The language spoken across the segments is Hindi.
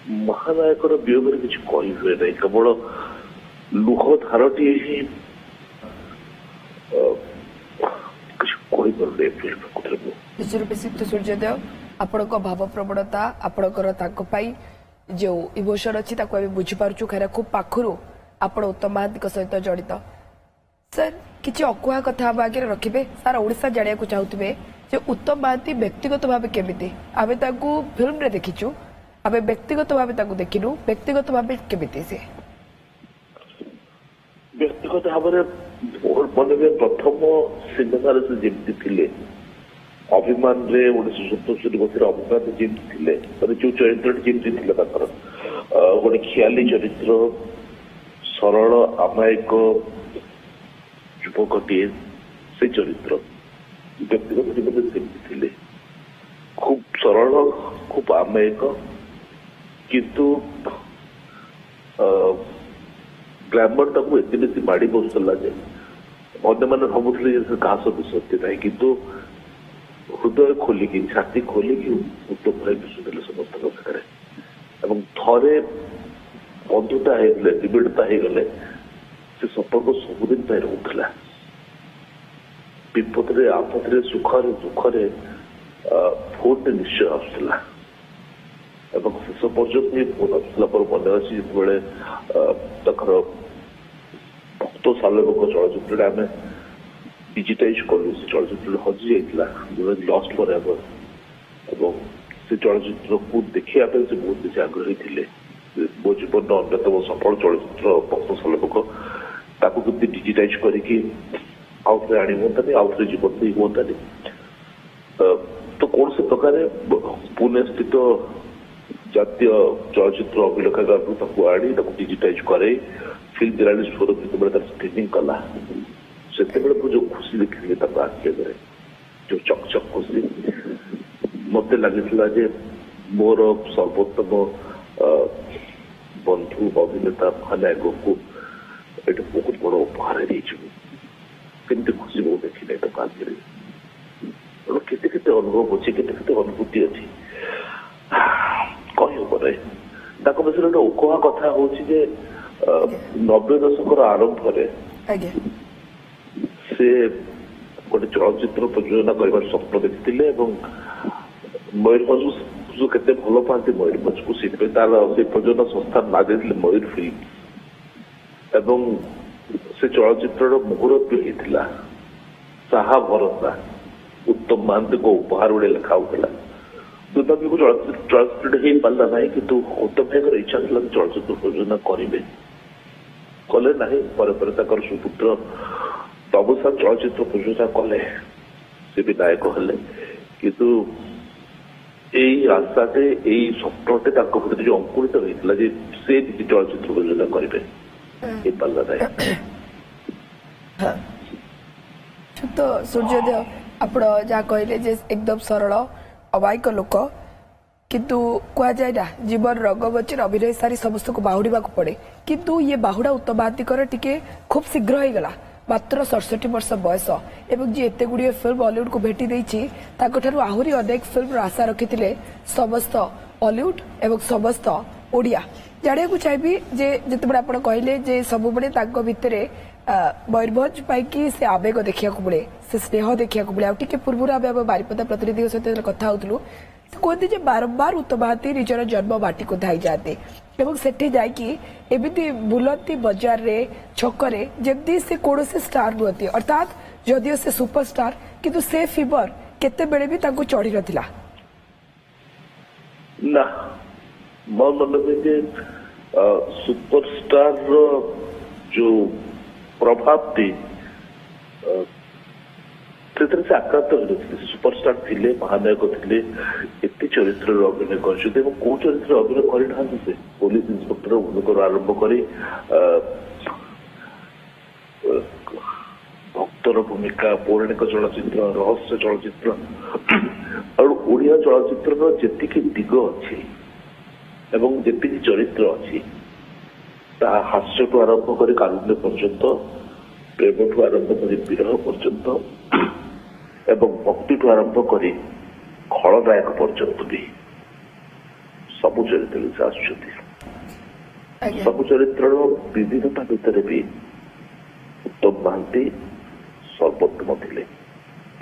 महानायकर वियोग किसी कही हुए ना केवल लुह धारटी ही सूर्यदेव आपण भाव प्रवणता आपण जो इमोशन अच्छी बुझीपु खैर खूब पाखु आपण उत्तम महांती सहित जड़ित सर किसी अकुहा कथा आगे रखिए सारा ओडिशा जाना चाहूबे जे उत्तम महांती व्यक्तिगत भाव केमिति आमे ताकू फिल्म रे देखिचु आमे व्यक्तिगत भाव देखिनु व्यक्तिगत भाव केमिति से व्यक्तिगत भाव मन प्रथम सिनेमा से जमी थे अभिमान रे 1977 मसीह अभिमान जमी थे जो चरित्र जमी थे गोटे खियाली चरित्र सरल अमायिक युवकटीए से चरित्र व्यक्तिगत जीवन सेमती थे खूब सरल खूब आमायिक किंतु ग्लैमर ताको एते बेसी माड़ी बसला जे अन्य मैंने भावुले क्या सत्य ना किंतु हृदय खोलिकी छाती खोलिकी उत्तम भाई विश्वदेले समस्त पाखे थे बंधुता निबिड़ता हो गले से संपर्क सबुदिन रोला विपद आपदे सुखरे दुखरे फोन निश्चय आसला शेष पर्यटन ही फोन आसला पर मन अच्छी जो भक्त सालोक चलचित्र आम डिजिटाइज कलु से चलचित्र हजि जाता लस्ट फर एवर से चलचित्र को देखा से बहुत बेसी आग्रही थे मो जीवन अन्यतम सफल चलचित्र भक्त सालोक ताकू केमती डिजिटाइज करके आउ थे आनी हमें आउ थे जीवन भी हमें तो कौन से प्रकार पुणे स्थित जातीय चलचित्र अभिलेखागार आनी डिजिटाइज करे फिल्म जर्नालीस्ट फोरम जो स्क्रीनिंग कला से जो खुशी देखी आश्चर्य जो चकचक खुशी मत लगी मोर सर्वोत्तम बंधु अभिनेता महानायक को ये बहुत बड़ उपहार केमती खुशी बहुत देखी ना तो केते अनुभव अच्छे केते अनुभूति अच्छी कही हे विषय गोटे उकहा कथा हूँ 90 दशक आरंभ से गोटे चलचित्र प्रयोजना कर स्वप्न देखते मयूरभंज केते भल पाती मयूरभंज को से प्रयोजना संस्था ना दे मयूर फिल्म एवं से चलचित्र मुहूर्त होता साहा भरोसा उत्तम महांती को उपहार गुड़े लिखाऊला दुर्भाग्य को चलचित्र हो पारा ना कि उत्तम भाई इच्छा था चलचित्र प्रयोजना करेंगे कले ना सुपुत्र बाबूसाहेब चलचित्र प्रयोजना कले से भी नायक हेले किंतु यही आशाटे यही स्वप्नटे प्रति जो अंकुरित होता से चलचित्र प्रयोजना करेंगे पारा ना तो सूर्यदेव आप जहाँ कहले एकदम सरल अमायिक लोक किंतु कह जाए ना जीवन रंग बच्चे अभिनय सारी समस्त को बाहुड़ा पड़े किंतु ये बाहुड़ा उत्तम महांती टिके खूब शीघ्र हो गला मात्र 67 वर्ष बयस एवं जी एत गुड़िए फिल्म हॉलीवुड को भेटी देछि आहरी अनेक फिल्म आशा रखी समस्त हॉलीवुड एवं समस्त ओडिया जाना चाहिए जे जिते आप कहले सब भितर मयूरभंज पाई से आवेग देखा मिले से स्नेह देखा मिले आगे पूर्व आम बारिपदा प्रतिनिधि सहित कथा होलु कहते बारंबार उत्तम महांती निजर जन्म माटी को धाई जाते सेठी जामती बुलती बजार रे छकरे जमती से कौन से स्टार नुहति अर्थात जदिव से सुपरस्टार किंतु से फीवर केते बेले भी तांको चढ़ी नथिला ना मो मन में सुपरस्टार जो प्रभाव थी से आक्रांत हो सुपरस्टार थे महानायक थे एत चरित्र अभिनय कर कौ चरित्र अभिनय करना से पुलिस इन्स्पेक्टर भूमिका आरंभ कर भक्तर भूमिका पौराणिक चलचित्र रहस्य चलचित्र और ओडिया चलचित्र जी दिग अच्छी एवं जी चरित्र अच्छी हास्य ठू आरंभ कर कारुण्य पर्यंत प्रेम ठू आरंभ कर विरह पर्यंत एवं भक्ति ठू आरंभ कर खलनायक पर्यंत भी ସବୁ ଚରିତ୍ରରେ ସେ ଆସୁଛନ୍ତି। ଆଜ୍ଞା ସବୁ ଚରିତ୍ରର ବିବିଧତା ଭିତରେ ବି ଉତ୍ତମ ମହାନ୍ତି ସର୍ବୋତ୍ତମ ଥିଲେ।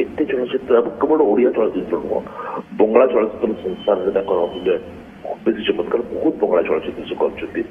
ଏତେ ଚଳଚ୍ଚିତ୍ର କେବଳ ଓଡିଆ ଚଳଚ୍ଚିତ୍ର ନୁହଁ, ବଙ୍ଗଳା ଚଳଚ୍ଚିତ୍ର ସଂସାରରେ ତାଙ୍କର ଅଭିନୟ ଖୁବ ବେଶୀ ଚମତ୍କାର। ବହୁତ ବଙ୍ଗଳା ଚଳଚ୍ଚିତ୍ର ସେ କରିଛନ୍ତି।